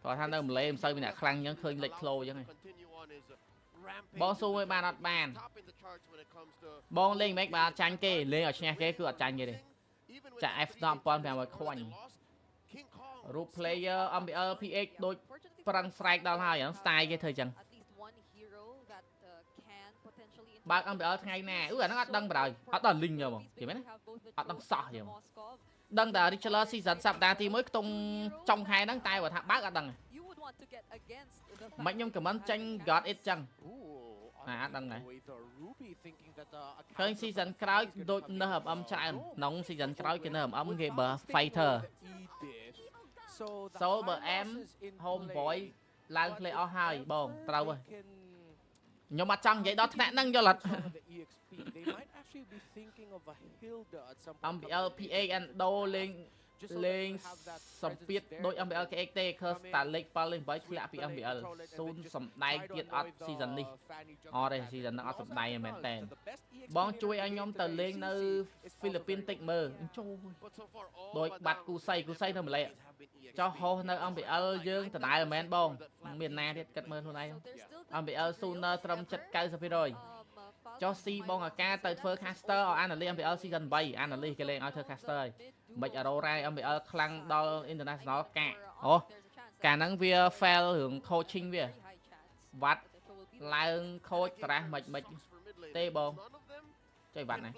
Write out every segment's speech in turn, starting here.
còn thằng đâu mà lấy em sao bị nè khăn nhẫn khơi lệch khô chứ này bong xu với bàn ọt bàn bong lên mấy bà tranh kê lên ở nhà kê cứ ở tranh vậy đi chạy F5 pon vào khoanhรูป player Ambiel PX ដូច Frank Strike ដល់ហើយហ្នឹង style គេធ្វើចឹងបើក Ambiel ថ្ងៃណាអាហ្នឹងអត់ដឹងបណ្ដោយអត់ដល់ link ទេបងនិយាយមែនអត់ដឹងសោះទេបងដឹងតែ Richler season សប្តាហ៍ទី1ខ្ទង់ចុងខែហ្នឹងតែបើថាបើកអត់ដឹងមិនខ្ញុំ comment ចេញ got it ចឹងអត់ដឹងដែរឃើញ season ក្រោយដូចនៅអំច្រើនក្នុង season ក្រោយគេនៅអំគេបើ fighter Soul បើ M homeboy ឡើង play អស់ហើយបងត្រូវហើយខ្ញុំអត់ចង់និយាយដល់ថ្នាក់ហ្នឹងយល់អត់ Ambiel PX and Do លេងសំពីតដូច Ambiel KX ទេឃើញតាលេខ7លេខ8ធ្លាក់ពី Ambiel ស៊ូនសំដែងទៀតអត់ season នេះអត់ទេ season ហ្នឹងអត់សំដែងមែនតើបងជួយឲ្យខ្ញុំទៅលេងនៅហ្វីលីពីនតិចមើលចូលដូចបាត់គូសៃនៅម្លេះចោះហោះនៅ Ambiel យើងដដែលមែនបងមានណាទៀតគិតមើលខ្លួនឯង Ambiel Sooner ត្រឹមចិត្ត 90% ចុះ C បងអាកាទៅធ្វើ caster ឲ្យ Analyst Ambiel season 8 Analyst គេលេងឲ្យធ្វើ caster ហើយមិន Aurora Ambiel ខ្លាំងដល់ international កាអូកាលហ្នឹងវា fail រឿង coaching វាវត្តឡើង coach ប្រាស់មិនទេបងចុយវត្តណា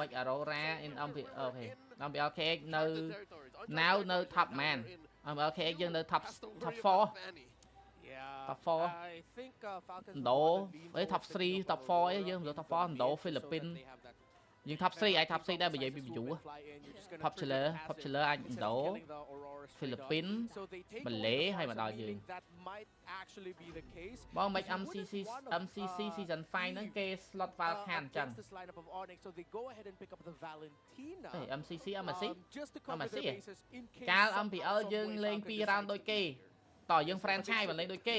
មិន Aurora in Ambiel អូខេ Ambiel KX នៅ now នៅ top man Ambiel KX យើងនៅ top 4 top 4 ដូអី top 3 top 4អីយើងទៅ top 4ដូហ្វីលីពីនយើង top 3អាច top 3ដែរបើនិយាយពី view popular អាចដូហ្វីលីពីនម៉ាឡេហើយមកដល់យើងបងមិន MCC season 5 ហ្នឹងគេ slot Valkan អញ្ចឹងMCC កាល MPL យើងលេង2 round ដូចគេតើយើង franchise មិនលេងដូចគេ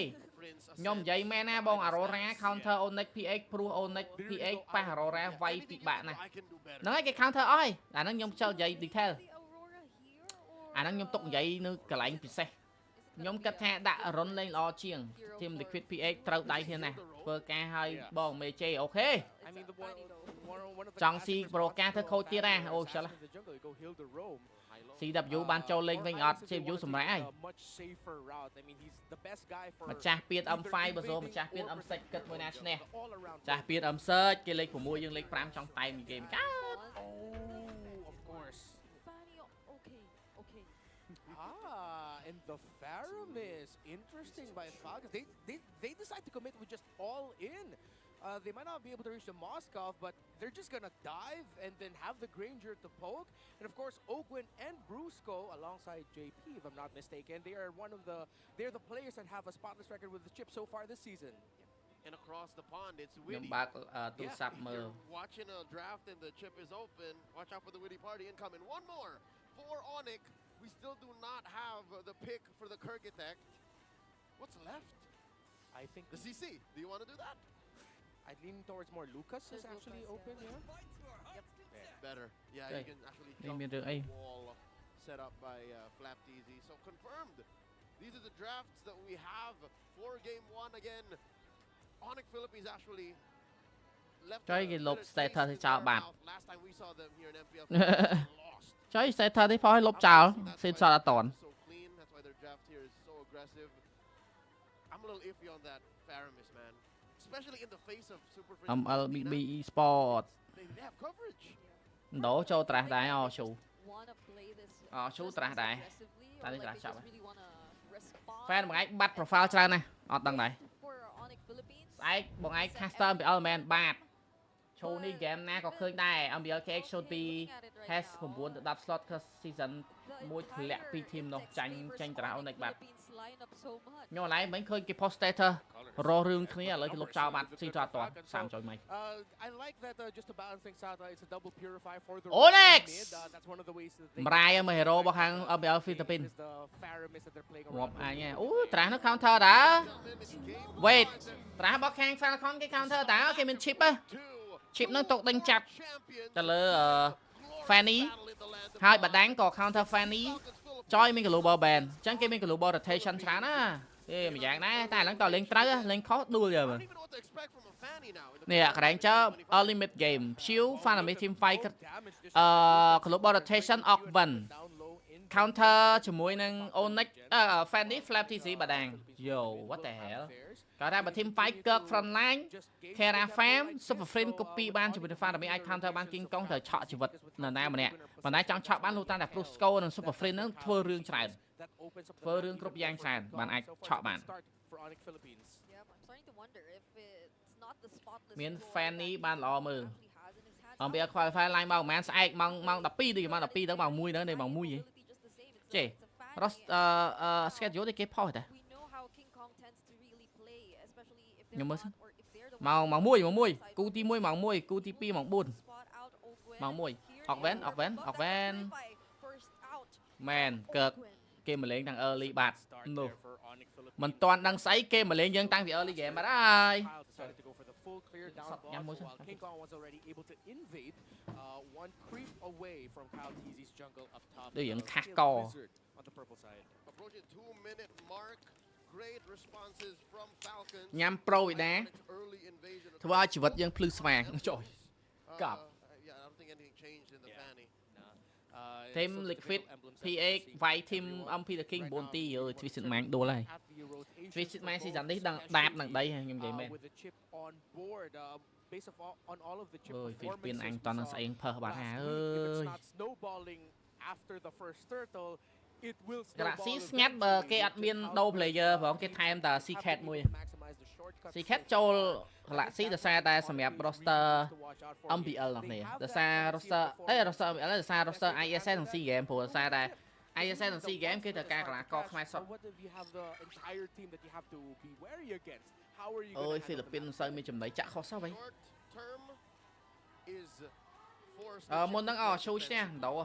ខ្ញុំនិយាយមែនណាបង Aurora counter Onyx PX ព្រោះ Onyx PX ប៉ះ Aurora វាយពិបាកណាស់ហ្នឹងហើយគេ counter អស់ហើយអាហ្នឹងខ្ញុំខ្ជិលនិយាយ detail អាហ្នឹងខ្ញុំទុកនិយាយនៅកន្លែងពិសេសខ្ញុំគិតថាដាក់ run លេងល្អជាង Team Liquid PX ត្រូវដៃគ្នាណាធ្វើការឲ្យបងមេជេអូខេចង់ស៊ីប្រូការធ្វើខូចទៀតណាអូខ្ជិលCW បានចូលលេងវិញអត់ CW សម្រាប់ហើយម្ចាស់ពៀត M5 បើសូម្ចាស់ពៀត M6 គិតមួយណាឈ្នះម្ចាស់ពៀត M6 គេលេខ6យើងលេខ5ចង់តែមីហ្គេមកើត of course and the Faramis interesting by Falcons they decide to commit with just all in they might not be able to reach the Moskov, but they're just gonna dive and then have the Granger to poke. And of course, Ogwin and Brusco alongside JP, if I'm not mistaken, they're the players that have a spotless record with the chip so far this season. And across the pond, it's Witty. If you're watching a draft and the chip is open, watch out for the Witty party incoming. One more for Onyx. We still do not have the pick for the Kirkitect. What's left? I think the CC. Do you want to do that? I lean towards more Lucas is actually open, yeah. Better. Yeah, you can actually jump the wall set up by Flap TZ. So confirmed. These are the drafts that we have for game 1 again. Onyx Philippines actually left. Chơi cái lục status thì chào bạn. Last time we saw them here in MPL lost. Chơi status thì phải lục chào. Xin chào đã toàn. So clean. That's why their draft here is so aggressive. I'm a little iffy on that Faramis, man. Especially in the face of Super LBB Esports. They have coverage. Đổ cho trả đáy chú. Chú trả đáy. Ta đi trả chậm. Fan bằng anh bắt profile ra này. Đằng này. Anh bằng anh caster bị element bad. Show ní game na có khơi đài. Ambiel KX should be has 9 đập slot season 1 ធ្លាក់ពី team នោះចាញ់តារាអូនិចបាត់ខ្ញុំឡៃមិញឃើញគេ postator រស់រឿងគ្នាឥឡូវគេលុបចោលបាត់ស៊ីទៅអត់ទាន់30ចុយមិញ I like that just to balance things out it's a double purify for the Onyx that's one of the ways that they ម្រាយមក hero របស់ខាង Ambiel Philippines ងាប់អញអូត្រាស់នោះ counter តា wait ត្រាស់របស់ខាង Falcon គេ counter តាគេមាន chip ហ៎ chip នោះទុកដេញចាប់ទៅលើ Fanny ហើយបដាំងក៏ counter Fanny ចយមាន global ban អញ្ចឹងគេមាន global rotation ច្រើនណាទេម្យ៉ាងណាតែឡើងតលេងត្រូវលេងខុសដួលយើមើល នេះកន្លែងចើ early mid game ព្យូ Fanami team fight global rotation Ogven counter ជាមួយនឹង Onyx Fanny Flap TC បាដាង Yo what the hell គាត់ថាបើ team fight កើក front line Kera Fam Super Friend copy បានជាមួយនឹង Fanami អាច counter បាន King Kong ត្រូវឆក់ជីវិតនរណាម្នាក់ប៉ុន្តែចង់ឆក់បានលុះតាតែ Brusco និង Super Friend ហ្នឹងធ្វើរឿងច្រើនធ្វើរឿងគ្រប់យ៉ាងច្រើនបានអាចឆក់បានមាន Fanny បានល្អមើលអំពី qualify line មកប្រហែលស្អែកម៉ោង12ដូចម៉ោង12ទៅម៉ោង1ទៅនៃម៉ោង1ហ៎ចេះ Ross schedule ទេគេផុសតែខ្ញុំមើលម៉ោង1គូទី1ម៉ោង1គូទី2ម៉ោង4ម៉ោង1 Ogven មែនកើកគេមកលេងទាំង early បាទនោះមិនតាន់ដឹងស្អីគេមកលេងយើងតាំងពី early game បាត់ហើយ King Kong was already able to invade one creep away from Kyle TZ's jungle up top. ដូចយ៉ាងខាស់ក on the purple side. Approaching 2-minute mark. Great responses from Falcons. ញ៉ាំ Pro វិដាធ្វើឲ្យជីវិតយើងភ្លឺស្វាងចុយកាប់ Yeah, I don't think anything changed in the Fanny. Team Liquid PX វាយ Team MP The King 4ទីអើយ Twisted Man ដួលហើយ Twisted Man season នេះដឹងដាបនឹងដីហើយខ្ញុំនិយាយមែន on all of the chip អើយ Philippines អញតន់នឹងស្អីផើសបាត់ហើយអើយ snowballing after the first turtle it will ក្រាក់ស៊ីស្ងាត់បើគេអត់មានដូរ player ផងគេថែមតែ Seacat មួយ Seacat ចូល Galaxy ដោយសារតែសម្រាប់ roster MPL នោះគ្នាដោយសារ roster MPL ដោយសារ roster ISS និង SEA Game ព្រោះដោយសារតែ ISS និង SEA Game គេត្រូវការកីឡាករខ្មែរសុទ្ធអូយ Philippines មិនសូវមានចំណីចាក់ខុសសោះវិញមុនហ្នឹងឈូឈ្នះដូរ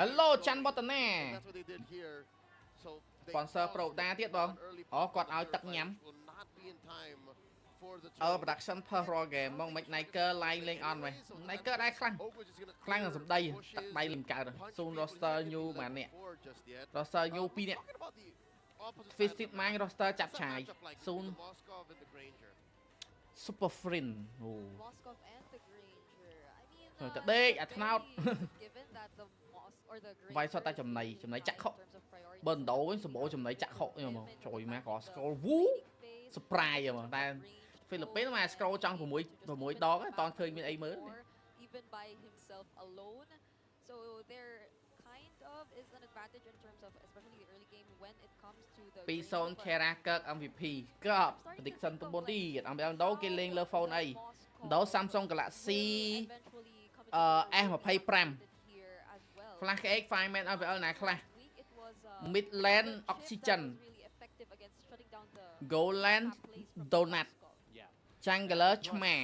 Hello ច័ន្ទវឌ្ឍនា sponsor Pro ដាទៀតបងគាត់ឲ្យទឹកញ៉ាំproduction per raw game មកមិន Niker line លេងអន់វិញ Niker ដែរខ្លាំងនឹងសម្ដីទឹកដៃលេងកើតសូន roster new មួយនាក់ roster new 2នាក់ Twisted Man roster ចាប់ឆាយសូន Super Friend អូតដេកអាថ្នោតវាយសតតែចំណៃចាក់ខុបើដណ្ដោវិញសម្បូរចំណៃចាក់ខុខ្ញុំមកជួយមកក៏ scroll វូ surprise ហ្មងតែ Philippines មក scroll ចង់6ដងតើឃើញមានអីមើល even by himself alone so there kind of is an advantage in terms of especially the early game when it comes to the 2-0 Kera កើក MVP កើប prediction ទៅមុនទីអំពីដោគេលេងលើ phone អីដោ Samsung Galaxy S25 Flash X Fireman IPL ណាខ្លះ Midland Oxygen Goldland Donut Jungler ឆ្មា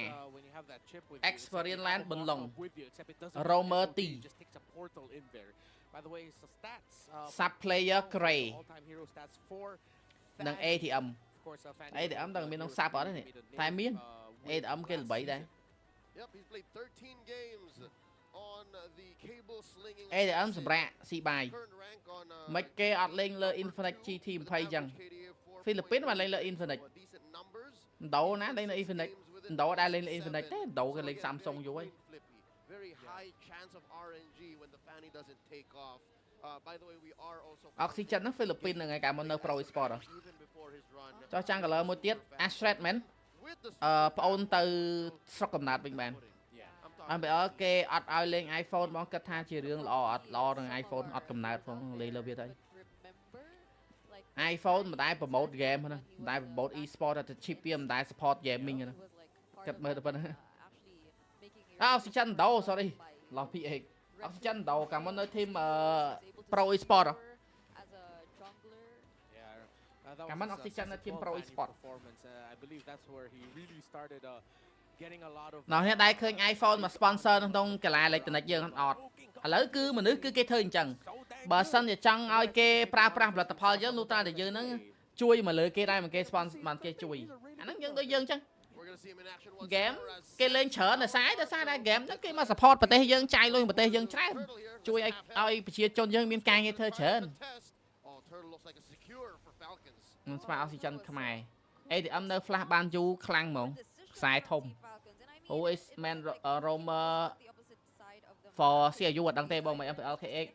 Experience Land បន្លុង Romer T Sub Player Gray និង ATM ដល់មានក្នុង Sub អត់ទេតែមាន ATM គេល្បីដែរ Yep, he's played 13 games on the cable slinging. ATM សម្រាប់ស៊ីបាយមិនគេអត់លេងលើ Infinite GT 20 ចឹង Philippines បានលេងលើ Infinite ដោណាលេងលើ Infinite ដោដែរលេងលើ Infinite ទេដោគេលេង Samsung យូរហើយ Very high chance of RNG when the Fanny doesn't take off. By the way, we are also Oxygen ហ្នឹង Philippines ហ្នឹងឯងកាលមកនៅ Pro Sport ចោះចាំ color មួយទៀត Astrid មែនប្អូនទៅស្រុកកំណើតវិញបាន MPL គេអត់ឲ្យលេង iPhone មកគិតថាជារឿងល្អអត់ល្អនឹង iPhone អត់កំណើតផងលេងលើវាទៅ iPhone មិនដែលប្រម៉ូទ game ហ្នឹងមិនដែលប្រម៉ូទ e-sport តែ chip វាមិនដែល support gaming ហ្នឹងគិតមើលទៅប៉ុណ្ណាOxygen ដោ sorry ឡោះ PX Oxygen ដោកាលមកនៅ team Pro Esport Cảm ơn Oxygen là team Pro Esport. I believe that's where he really started getting a lot of ណោះនេះដែរឃើញ iPhone មក sponsor ក្នុងកីឡា electronic យើងអត់ឥឡូវគឺមនុស្សគឺគេធ្វើអញ្ចឹងបើសិនជាចង់ឲ្យគេប្រើប្រាស់ផលិតផលយើងលុះត្រាតែយើងហ្នឹងជួយមកលើគេដែរមកគេ sponsor បានគេជួយអាហ្នឹងយើងដូចយើងអញ្ចឹង gonna see him in action once game more as គេលេងច្រើនដោយសារតែ game ហ្នឹងគេមក support ប្រទេសយើងចាយលុយប្រទេសយើងច្រើន Turtle here, ជួយ less ឲ្យ than half ឲ្យប្រជាជនយើងមានការងារធ្វើច្រើន health. Test. Oh, Turtle looks like a secure for Falcons. ស្មើអុកស៊ីហ្សែនខ្មែរ ATM នៅ flash បានយូរខ្លាំងហ្មង ខ្សែធំ OS man roamer for CU អត់ដឹងទេបងមិន MPL KX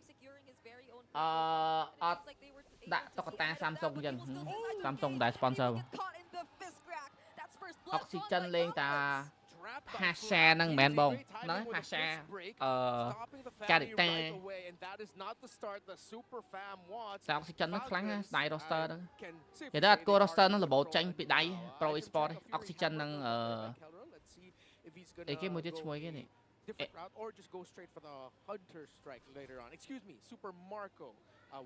អត់ដាក់តុក្កតា Samsung អញ្ចឹង Samsung ដែល sponsor អុកស៊ីហ្សែនលេងតា Pasha ហ្នឹងមែនបងហ្នឹង Pasha character តែអុកស៊ីហ្សែនហ្នឹងខ្លាំងណាស់ស្ដាយ roster ហ្នឹងគេថាអត់គួរ roster ហ្នឹងរបូតចេញពីដៃ Pro Esport អុកស៊ីហ្សែនហ្នឹងអីគេមួយទៀតឈ្មោះគេនេះ different route or just go straight for the Hunter strike later on. Excuse me, Super Marco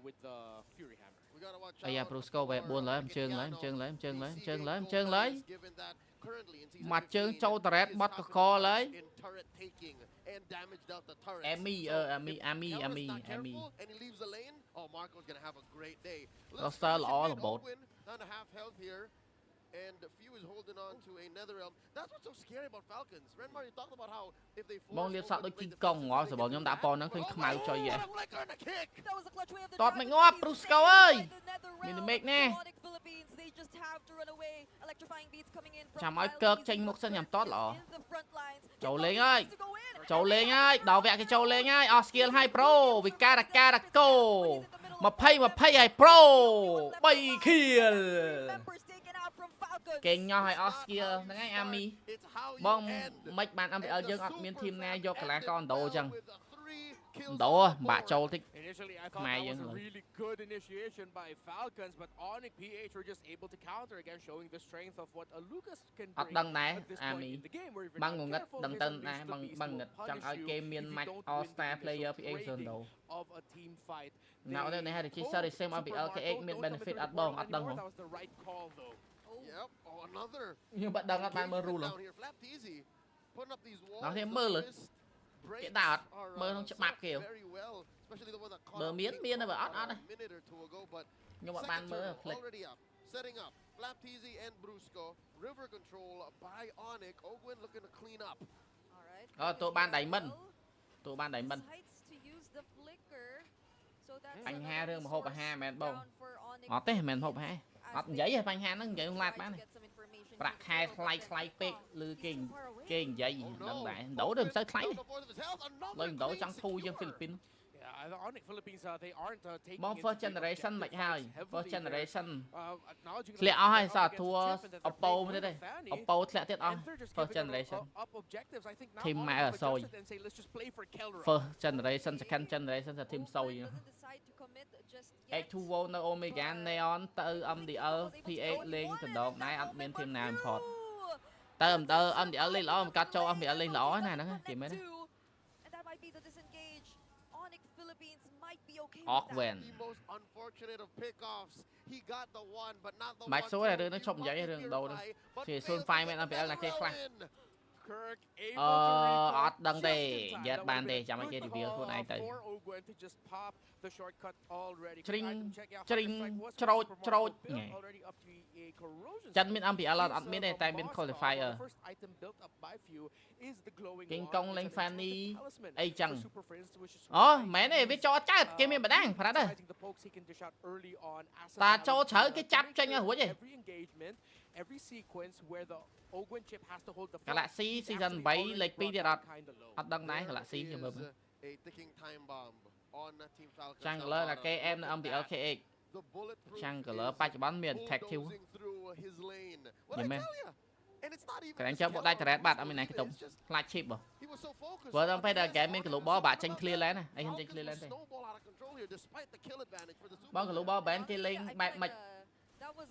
with the Fury Hammer. We gotta watch អាយ៉ា out. Brusco វ៉ែ4ឡើយជើងឡើយជើងឡើយជើងឡើយជើងឡើយជើងឡើយ Given that currently in season មកជើង 15, ចូលតរ៉េត his បត់ក half កឡើយ in turret taking and damaged out the turret. អេមីអេមី Keller's not careful and he leaves the lane. Oh, Marco's gonna have a great day. Roster ល្អរហូត Down to half health here. And Few is holding on to a Netherrealm. That's what's so scary about Falcons. Renmar, you talked about how if they បងលៀបសាក់ដូចគីកុងហ៎សបងខ្ញុំដាក់ប៉នហ្នឹងឃើញខ្មៅចុយហ៎ តត មិនងាប់ Brusco អើយ មានមេឃណា ចាំឲ្យកើកចេញមុខសិនខ្ញុំតតល្អចូលលេងហើយចូលលេងហើយដល់វគ្គគេចូលលេងហើយអស់ skill ហើយ pro វិការការកោ20ហើយ pro 3 kill គេញ៉ោះឲ្យអស់ skill ហ្នឹងហើយអាមីបងមិនបាន MPL យើងអត់មានធីមណាយកកីឡាករឥណ្ឌូអញ្ចឹងឥណ្ឌូបាក់ចូលតិច Initially, I thought that was a really good initiation by Falcons, but Onyx PH were just able to counter again, showing the strength of what Lucas can អត់ bring ដឹងដែរ at this អា point មី in the game. Where if you're បង not ងងឹត careful, ដឹង his ទៅ Unleash ដែរ the បង Beast បង will ងឹតចង់ punish ឲ្យ you គេមាន if you match don't all win the star player initial PH ឥណ្ឌូ grading of a team fight. ណៅនេះ register the same MPL KX មាន benefit អត់បងអត់ដឹងហ៎ That was the right call though. Yep. Oh, another. ខ្ញុំបាត់ដឹងអត់បានមើល rule ហ៎ Down here, Flap Teasy, putting up these walls. ដល់គ្នា the មើល mist breaks គេដាក់អត់ are, មើលក្នុងច្បាប់គេ very well, especially the one that caught បើ up មាន Pink មានតែបើអត់ a អត់ minute or two ago, but ខ្ញុំអត់បានមើល second ផ្លេច turtle already up, setting up. Flap Teasy and Brusco, river control by Onyx. Ogwin looking to clean up. Ờ, tôi ban diamond. ទូបានដែរមិន បញ្ហារឿងម្ហូបអាហារមែនបងអត់ទេមិនមែនម្ហូបអាហារអត់និយាយទេបញ្ហាហ្នឹងនិយាយក្នុងឡានបានទេប្រាក់ខែថ្លៃថ្លៃពេកឬគេនិយាយដឹងដែរដូរទៅមិនសូវថ្លៃទេលុយដូរចង់ធូរយើងហ្វីលីពីន Yeah, Onyx Philippines, they aren't taking បង first generation មិនហើយ first generation acknowledging ធ្លាក់អស់ហើយសោះ against ធัว Jeff and that អប៉ូ they're ទៀតទេ very good អ at ប៉ូធ្លាក់ទៀតអស់ and they're just first giving them generation up objectives. I think now Team Onyx Mã have Soi. adjusted and say let's just play for Kelra. first generation second generation ថា team សូយ X2 Volt នៅ Omega Neon ទៅ MDL PX លេងដណ្ដងដែរអត់មាន team ណា import ទៅ MDL លេងល្អមិនកាត់ចូល MDL លេងល្អណាហ្នឹងគេមែន Ogwen The most unfortunate of pickoffs. He got the one, but not the បាច់ one សួរ to រឿងហ្នឹងឈប់និយាយរឿងដូរហ្នឹង but ជា failed 05 to មែន get MPL ណាគេខ្លះ win. Kirk អ able to recall អត់ដឹងទេ just in time. យ៉ាត់ That បាន would ទេ have ចាំឲ្យ been គេ good reveal ខ្លួនឯងទៅ call for Ogwen to just pop the shortcut already. ជ្រិង Item check out ជ្រិង Hunter Strike was ច្រូច Super ច្រូច Marco built ញ៉ែ already up to a corrosion ចិនមាន MPL អត់ It's, មានទេតែមាន Moscow. qualifier The first item built up by Few is the glowing King wand, Kong which lên is an Fanny enchanted talisman អីចឹង for Super Friends, which is អូ super មែនទេ nice. វាចូលកើតគេមានបដាំងប្រាប់ទេ Utilizing the pokes he can dish out early on as a តា balance ចូលជ្រៅ to គេចាប់ make ចេញ sure ឲ្យរួចទេ every engagement, every sequence where the Ogwen chip has to hold the Galaxy he's season actually 3 already លេខ 2 brought ទៀតអ that ត់ kinda low. អត់ដឹងដែរ There Galaxy is ខ្ញុំមើលមើល a ticking time bomb on Team Falcons. ចាំង down កលឺ bottom. តែគេអែមនៅ Look at MPL that. KX The bulletproof ចាំងកលឺ is បច្ចុប្បន្នមាន attack 2 bulldozing through his lane. What Yeah, I man. tell ya? And it's not even កន្លែង just ចាំបុកដាច់ Kelra តរ៉េតបាត់ who's អត់មានណាគេ doing ទុំ it. It's just ខ្លាច chip ហ៎ he was so focused បើដល់ on ពេលដែល this. game មាន global បាក់ចេញ clear lane ណាអីខ្ញុំចេញ clear lane ទេ Snowball out of control here despite the kill advantage for the Super បង global ban គេលេងបែបម៉េច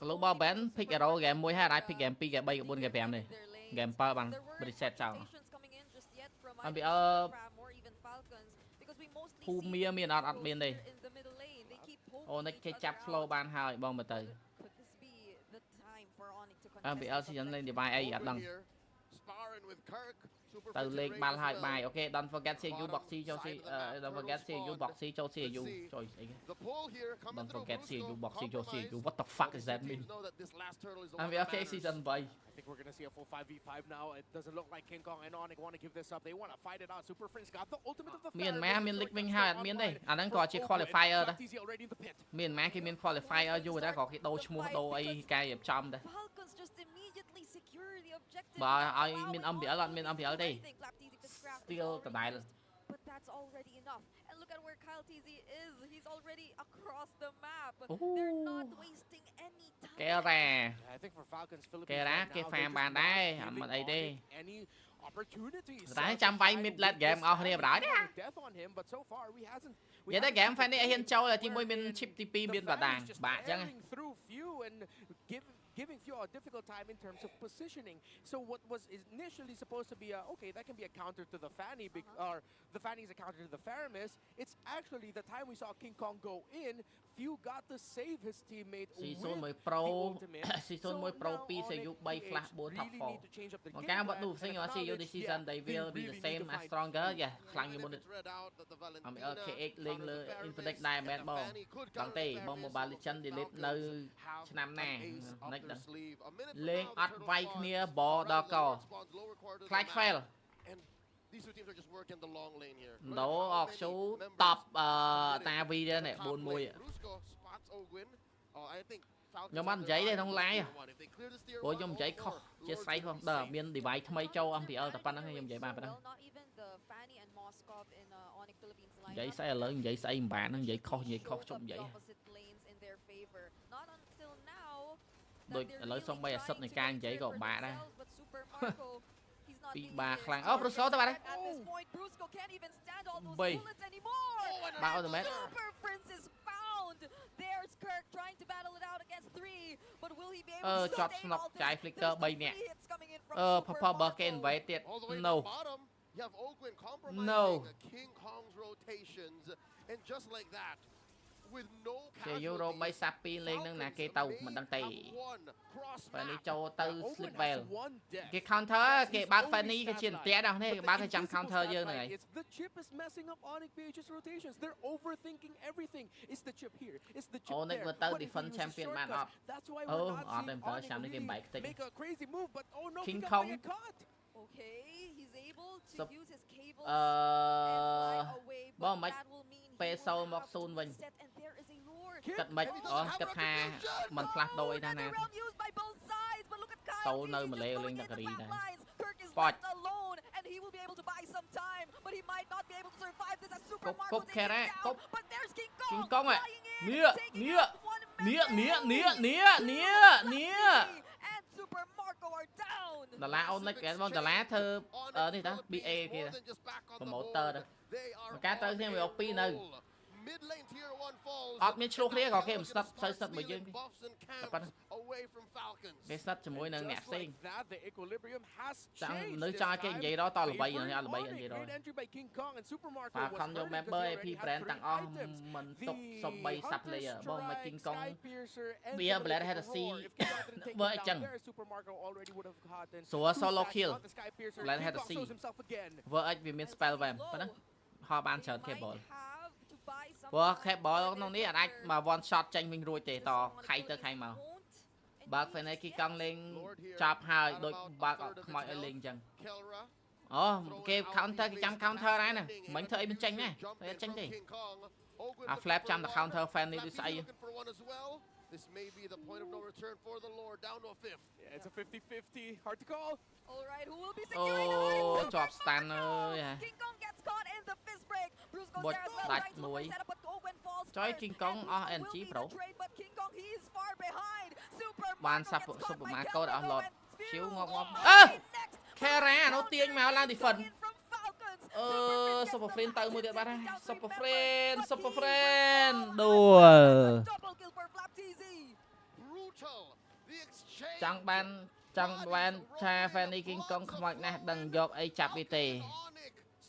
global ban pick arrow game 1ហើយអាច pick game 2 game 3 game 4 game 5ទេ game 7បាន reset ចោល MPL ភូមាមានអត់មានទេអូនិចគេចាប់ flow បានហើយបងមើលទៅ MPL season លេង device អីអត់ដឹង Sparring with Kirk. Super ទៅ Frenzy លេង Rage បាល់ as ហើយ well. បាយ អូខេ don't forget CU box C ចូល C Bottom side of the map, don't forget turtle CU spawn. box C ចូល Let's CU see. ចុយស្អីគេ The pull here coming don't through forget Brusco. CU box C ចូល CU Compromise. what the fuck Both is of that these mean teams know that this last turtle is the one that MBLK matters. season 8 I think we're going to see a full 5v5 now. It doesn't look like King Kong and Onyx want to give this up. They want to fight it out. Super Friends got the ultimate of the មាន Pharaoh. ម៉ាមាន league វិញហើយអត់មានទេអាហ្នឹងក៏ជា qualifier ដែរ Flat Easy already in the pit. មានម៉ាគេមាន qualifier យូរដែរក៏គេដូរឈ្មោះដូរអីកែរៀបចំដែរ Falcons just immediately secure the objective. បើ without ឲ្យមាន allowing MBL អត់មាន Onyx to MBL do ទេ anything. Flap TZ could scrap is still already ដដែល used, but that's already enough. And look at where Kyle TZ is. He's already across the map. They're not wasting any time. គេរ៉ា I think for Falcons, Philippines គេរ៉ា right គេ now, ហ្វាម they're បាន just ដែរ not អត់មិន giving អីទេ Onyx any opportunities. តែ to ចាំវាយ try to mid win late this game អស់គ្នាបដ ாய் ណា death on him, but so far we hasn't និយាយទៅ game fan នេះឲ្យហ៊ានចូលទី1មាន chip ទី2មាន the បដាង Fanny's just បាក់អញ្ចឹង tearing through few and giving few a difficult time in terms of positioning. So what was initially supposed to be a okay, that can be a counter to the Fanny or the Fanny is a counter to the Faramis. It's actually the time we saw King Kong go in, few got to save his teammate with ស៊ី the សូនមួយ pro ultimate. ស៊ីសូនមួយ pro 2 CU 3 flash 4 top 4 need to change up the មក game ការ plan បាត់នោះ and ផ្សេងមក CU acknowledge, this season they they will be the really need same to as find stronger យ៉ាខ្លាំងជាងមុន It's read out that the Valentina MLK លេងលើ counters the Infinite Faramis, ដែរមែន and ប the ង Fanny could ដឹង counter ទេ the បង Faramis, Mobile so Legend the delete Falcons នៅ have ឆ្នាំណា an ace up និច their sleeve. A minute លេង from អ now, ត់ the វាយ turtle គ្នា spawns បដល់ក right in the spawns lower quarter of the ខ្លាច map. fail And these two teams are just working the long lane here. ដូរ Look អ at ក how ស៊ូ many members តប់ committed តាវីដែរ to នេះ the top 4-1 lane. Brusco spots Ogwin. I think Falcons ខ្ញុំអ have ត់និ their យាយទេ eye ក្នុង on this live tier one. If they clear this tier ព្រោះ one, ខ្ញុំនិយាយ all ខុស four, ជា Lord ស្អី is ផង gonna be ដើរ safe. មាន device ថ្មីចូល MPL តែប៉ុណ្្នឹងខ្ញុំនិយាយបានប៉ុណ្្នឹង Well, not even the Fanny and Moskov in Onyx Philippines និយាយ lineup. ស្អីឥឡូវនិយាយស្អីមិនបានហ្នឹងនិយាយខុសនិយាយខុស Showed ជុំ up និ the យាយ opposite lanes in their favor. Not until now. ដូច that ឥ they're ឡូវ really សំបីអាសិត trying នៃ to ការនិយាយ make ក៏ it for បាក់ដែរ themselves, but Super Marco, he's not ពី being បា able ខ្លាំង to អូ Brusco ទៅបាត់ហើយ at this point. Brusco can't even stand all those Bay. bullets anymore. Oh, and បាក់ an ultimate angle. Super Prince is found. There's Kirk trying to battle it out against 3, but will he be able to ជាប់ sustain ស្នុក all ចាយ this? flicker There's 3 នាក់ three hits coming in from Papa Super Bucket Marco. invade ទៀត All the way no to the bottom, you have Ogwin compromising No. King Kong's rotations, and just like that, with no ជាយូរ៉ូ casualties, 3 សាប់ 2 លេងហ្នឹងណាគេទៅមិនដឹងទេ have won cross ពេលនេះ map. ចូលទៅ Ogwin sleep has well one death. គេ counter គេ He's បើក only Fanny គេជា stat ន្ទះដល់នេះ line. គេបើក But គេ the ចាំ invisible counter stat យើងហ្នឹង line, ហើយ it's the chip is messing up Onyx BH's rotations. They're overthinking everything. It's the chip here. It's the chip Onyx there. vừa tới What if he defend uses champion bạn shortcuts? up. That's why Oh, we're not ở seeing đây tới Onyx xem cái game really bài tích. make a crazy move. But oh no, King he got Kong. get caught. Okay, he's able to Sup- use his cables and fly អឺ away, Bon, but mày that will mean he pe will sâu have mọc to xun vinh. reset, and there is a lure. Kid, គិតមិន And he អូ doesn't have គិតថា retribution. มันផ្លាស់ដូរឯណា Another ណា round used by both sides, but look at Kyle. Sâu TZ nơi just mà leo going lên in đặc the rì flat này. lines. Kirk is Bọt. left alone, and he will be able to buy some time, but he might not be able to survive this as Super Cúp, Marco cúp takes kìa him đấy, down. cúp. But there's King Kong, King Kong ạ. flying in, Nia, taking nia, out one Nia member. nia nia nia nia nia And Super Marco are down. ដុល្លារអូននិចគេបងដុល្លារធ្វើនេះតា BA គេ promoter ដែរ មកការត្រូវគ្នាវា2នៅ Mid lane tier 1 falls. អត់មានឆ្លោះគ្នាក៏គេមិនស្និទ្ធសូវស្និទ្ធមួយយើង Buffs and camps តែប៉ុណ្ណឹង away from Falcons. គេស្និទ្ធជាមួយនឹង Just អ្នកផ្សេង like that, the equilibrium has ចង់ changed នៅ this ចង់ឲ្យគេ time. និយាយដល់តល្បីហ្នឹងអត់ល្បី Favoring និយាយដល់ Great entry by King Kong and Super Marco បាទ was ខំយក hurt member because he AP already had brand 3 ទាំងអស់ items. មិន The ទុកសំបី sub Hunter player បងមក King Strike, Kong Sky Piercer, and Bây giờ the Blair had a Roar. C. If King Kong didn't take Vợ him chừng. down there, Super Marco already would have gotten សួរ two solo stacks kill on the Sky Piercer. Blair King had a Kong C. shows himself again. វើអិចវាមាន spell វ៉ែមប៉ុណ្ណាហោបានច្រើន They គេបល might have to buy some ព្រោះ time ខេបល for ក្នុង their នេះអាច defender. មក one shot ចាញ់វិញរួចទេ The ត song ខៃទៅ Monopoly ខៃមក won't បើ engage ពេលនេះគី yet. កង់លេងចប់ហើយដូចបើកអត់ខ្មោចឲ្យលេងអញ្ចឹង Kelra អូគេ counter គេចាំ counter ដែរណាមិញធ្វើអីមិនចេញដែរតែចេញទេ អា flap ចាំតែ counter fan នេះដូចស្អី This may be the point of no return for the Lord, down to a fifth. Yeah, it's a 50-50. Hard to call. All right, who will be អូ securing the win? Super ជាប់ stun អើ Marco. យ King Kong gets caught in the fist break. Bruce goes បុច there as well, ដាច់ trying to មួយ set up, but Ogwen falls ចុយ first. King Kong And អស់ Bruce NG will be bro the trade, but King Kong, he is far behind. Super បាន Marco សាប់ gets caught Super by Marco Kelvin ដល់អស់ load Owen. ឈៀវ Phew. ងាប់ងាប់ All អើ right, next. Kera នោះទាញមកឡើង defend Coming in from Falcons. អឺ Super Super Friend Friend ទៅមួយទៀតបាត់ហើយ taking down Super three Friend members, Super but he Friend will ដួ fall. ល Double kill for Flap TZ. Brutal. The exchange. ចង់បានឆា Fanny King Kong ខ្មោចណាស់ដឹងយកអីចាប់វាទេ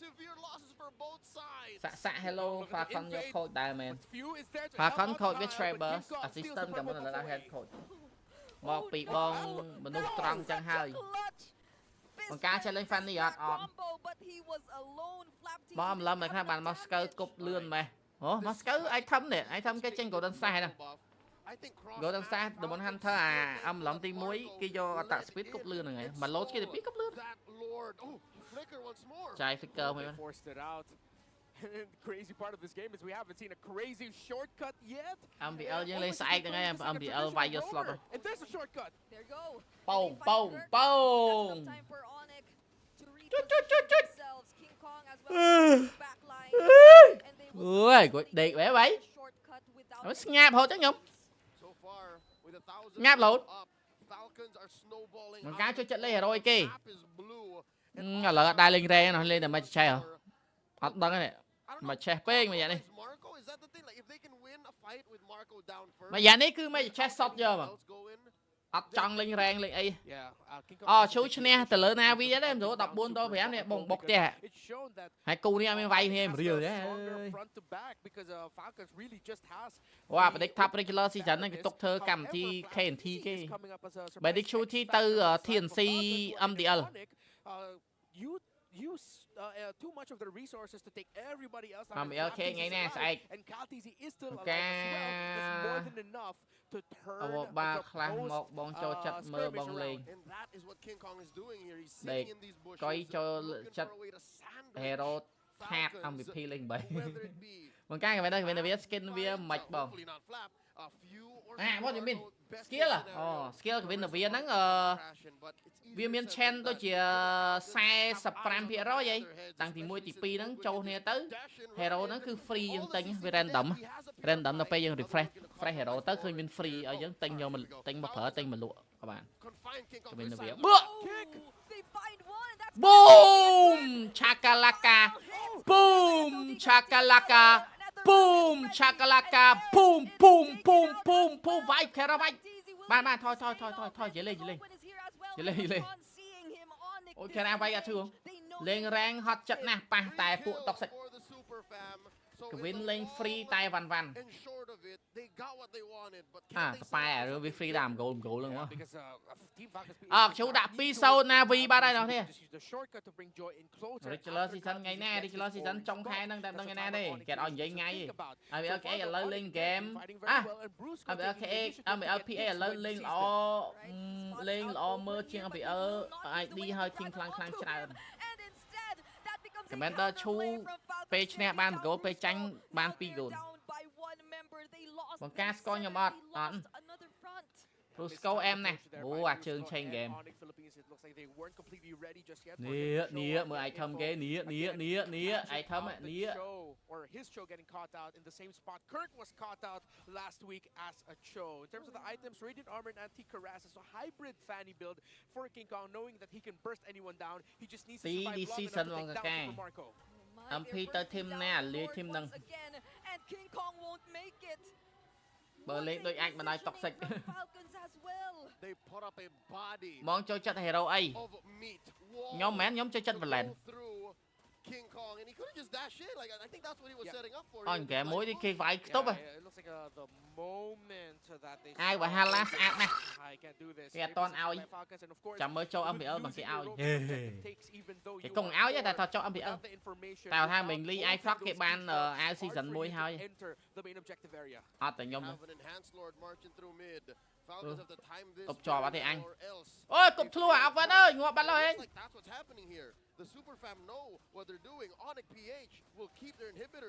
Severe losses for both sides. សាក់ Hello Falcon យក coach ដែរមែន But Few is there to Falcon help out coach វា Kyle, but Trevor King Kong steals assistant the ក៏មិន purple ដល់ away. head coach មកពីបងមនុស្សត្រង់ចឹងហើយ Clutch Còn cá chạy lên fan đi ọt ọt. Bỏ âm lâm này các bạn Moscow cục lươn mà. Ủa Moscow ai thấm nè, ai thấm cái chân Golden Star nè. Golden Star The Mon Hunter à âm lâm tí muối kia do tạo speed cục lươn này mà lốt kia thì biết cục lươn. Chạy flicker mày. Crazy part of this game is we haven't seen a crazy shortcut yet. MBL dâng lên side được em, MBL vay vô slot rồi. And there's a shortcut. There you go. Bông, bông, bông. Ui, đẹp vẻ vậy. Nó ngáp hột chứ nhung. Ngáp lột. Một cái cho trận lấy rồi kì. Là đai lên re nó lên là mày chơi hả? Hot đăng này. Mà chơi phê mà vậy này. Mà vậy này cứ mày chơi shot giờ mà. Hot chọn lên rang lên ấy. Chú nè từ lớn nào video đấy em rồi đọc buôn tôi phải nè bông bọc chè. Hai cu đi em vay thêm rìu đấy. Wow, bà đích thắp regular season này cái tục thơ cầm thi KNT cái. Bà đích chú thi từ TNC MDL. Too much of the resources to take everybody else out. Okay, ngay nè, sai. And Kaltizi is still alive as well. It's more than enough to turn ba class một bóng cho chất mơ bóng lên. Đây, coi cho chất hero thác MVP lên bảy. Một cái cái này mình biết skin via mạch bóng. À, what do you mean? Skill à? Skill của bên viên nắng viên miền chen tôi chỉ sai subprime phía đó vậy. Tăng thì mua tỷ pi nắng châu này tới. Hero nó cứ free dân tinh với random. Random nó pay dân refresh. Fresh hero tới khi mình free ở dân tinh vô mình tinh một thở tinh mình lụa các bạn. Cái bên viên. Boom! Chakalaka. Boom! Chakalaka. Boom! Chakalaka. Boom! Boom! Boom! Boom! Boom! Vai kera vai. Bạn thôi dễ lên. Ôi kera vai à thương. Lên rang hot chất nè, pa tài phụ tóc sạch. Cái win lên free tay văn. À, pa rồi với free đàm goal luôn á. Chú đã pi sâu Navi ba đây nào thế. Regular season ngày nay, regular season trong hai năng đam ngày nay đi. Kẹt on vậy ngay. MLK là lên game. À, MLPA là lên lo mơ chiên MLP ID hơi chiên khlang chào. Commander chú page nè ban goal page tranh ban pi goal. Còn ca score nhầm ọt. Rusco em nè. Ủa chương chain game. Nia mời item ghê nia item nia. Or his Cho getting caught out in the same spot Kirk was caught out last week as a Cho. In terms of the items, Radiant Armor and Anti-Cuirass is a hybrid Fanny build for King Kong, knowing that he can burst anyone down. He just needs to survive long enough to take down Super Marco. Peter team nè, Lee team nâng. And King Kong won't make it. Bờ lên đôi anh mà nói toxic. Mong cho chất hero A. Nhóm mến nhóm cho chất vào lệnh. King Kong and he could have just dashed in. Like I think that's what he was setting up for. Anh kẻ mối đi kia phải stop à. Ai và Halas ác nè. Kẻ toàn ao. Chẳng mới cho MBL bằng cái ao. Cái cùng áo với ta cho MBL. Tao tha mình ly ai phát cái ban ao season mùi thôi. Tình nhông nữa. Cục trò bảo thì anh. Ôi cục thua à Vân ơi, ngọt bắn rồi anh.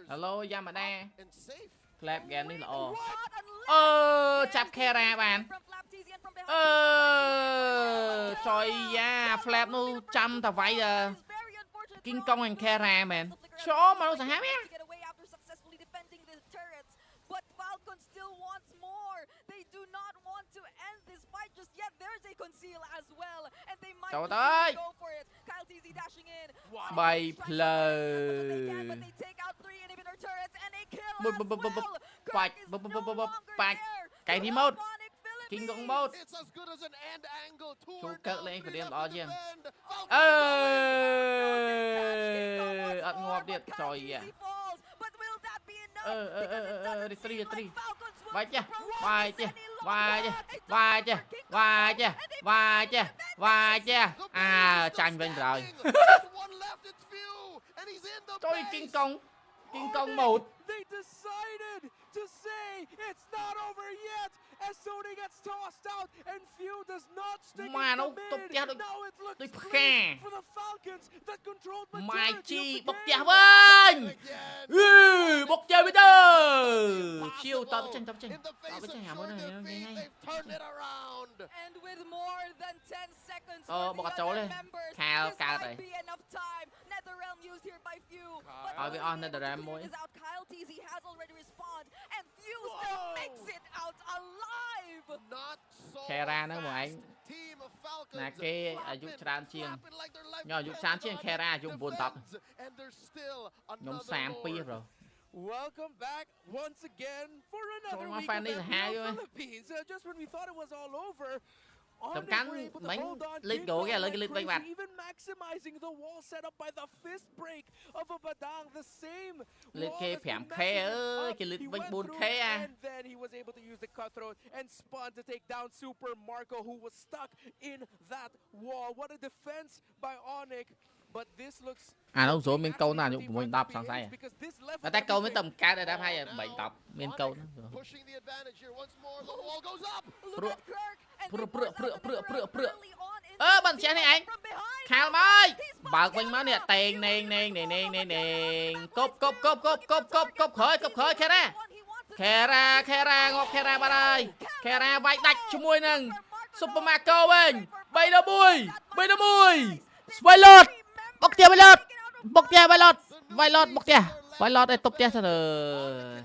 Hello Yamada. Clap game đi là chạp Kera bạn. Trời da, flap nu trăm tao vậy King Kong and Kera man. Chó mà nó sẽ hám á. But Falcon still wants more. They do not want to end this fight just yet. There's a conceal as well, and they might go for it. Kyle TZ dashing in. By play. But they take out 3 inhibitor turrets and they kill as well. Bạch. Cái đi mode. King Kong mode. Chú cất lên phải điên đó chứ. Ăn ngọt điệt trời ạ. Đi 3. Bài chứ. Tranh bên rồi. Tôi King Kong 1. They decided to say it's not over yet as Sony gets tossed out and Few does not stick in the mid. Now it looks clear for the Falcons that controlled majority of the game. Bốc chơi bây giờ. Chiêu tập tranh. And with more than 10 seconds bọc for the chỗ other lên. members, Cao this rồi. might be enough time. NetherRealm used here by Few. Với on NetherRealm môi. Kyle TZ has already respawned and Few still makes it out alive. Kera nữa mà anh. Là cái dụng tràn chiên. Nhưng dụng tràn chiên Kera dụng buồn tập. Nhóm Sam pi rồi. Welcome back once again for another Trong week fan of đi là hai FPL rồi. Philippines. Just when we thought it was all over, Tầm cắn bánh lít gỗ kìa, lấy cái lít bánh vặt. even maximizing the wall set up by the fist break of a Badang, the same Lít wall kê that's phèm been khé maximized ơi, up. cái lít He bánh went buồn through khé à. and then he was able to use the cutthroat and spun to take down Super Marco, who was stuck in that wall. What a defense by Onyx. But this looks Đâu rồi miền câu nào dụng mình đọc sáng say. Và ta câu mới tầm cá để đáp hay 7 tập miền câu nữa. Bắn xe này anh. Khao ơi. Bảo quanh má nè tiền nền. Cốp khởi Kera ngọc Kera ba đây. Kera vạch đạch cho môi nâng. Super Marco bên. Bay đâu mùi. Violet. Bốc tia Violet. Violet đây top tia sao rồi.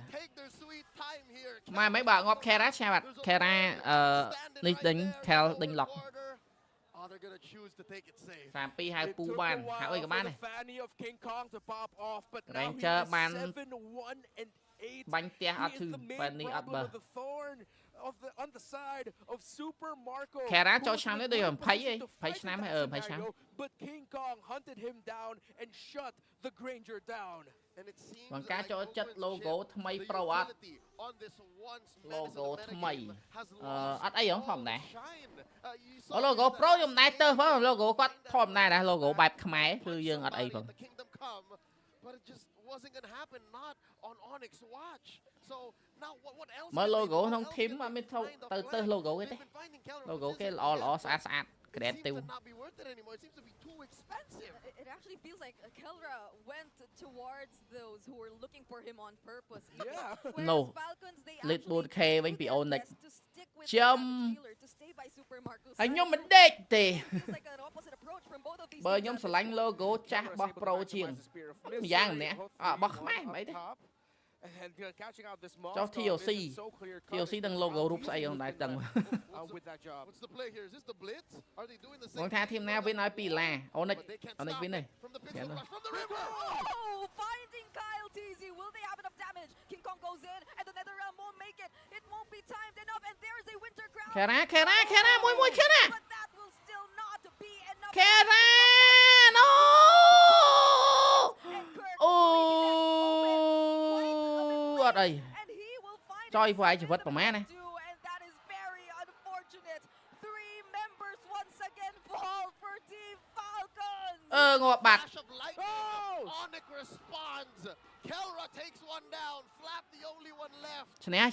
Mai mấy bạn ngọc Kera sao bạn. Kera đi đinh lọc. Phạm pi 2 pu ban. Hảo ơi các bạn này. Ranger ban bánh tia ở thư và ni ở bờ. Kera cho sáng đấy rồi thấy sáng hay thấy sáng. But King Kong hunted him down and shut the Granger down. Bằng cá cho chất logo thay pro á. Logo thay. Ấy không phòng này. Logo pro dùng này tơ phải không? Logo có thòm này nè, logo bạp khmái cứ dương ở đây phần. Mới logo không thím mà mới thâu từ logo cái đấy. Logo cái lọ sát cái đèn tiêu. It actually feels like Kelra went towards those who were looking for him on purpose. No. Lít 4K bánh bị Onyx. Châm. Anh nhóm mình đếch thì. Bởi nhóm sở lánh logo chắc bọc pro chiêng. Mình giang nè. Bọc máy mấy đấy. Cho TLC đang logo rút xây không đại tầng. Còn tha thêm nào với nói pi là Onyx với này. Finding Kyle TZ, will they have enough damage? King Kong goes in and the NetherRealm won't make it. It won't be timed enough and there's a Winter Crown. Kera, mùi Kera. But that will still not be enough. Kera, no. Ở đây. Cho phải chỉ vật của má này. Ngọt bạc. Chné.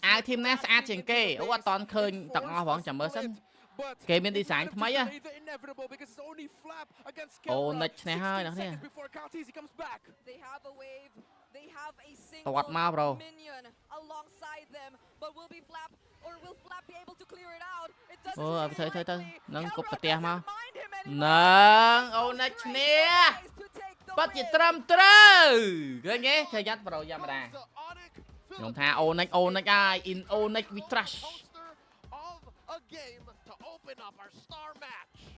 Ai team nè sát chừng kê. Ở toàn khơi tận ngò vẫn chẳng mơ sân. Kê miền design mấy á. Onyx nè hơi nó nè. Tọt mau bro. Thôi. Nâng cục tè mau. Nâng Onyx nè. Bắt gì trâm ghê nhé. Chơi dắt bro Yamada. Nhóm tha Onyx ai. In Onyx we trash.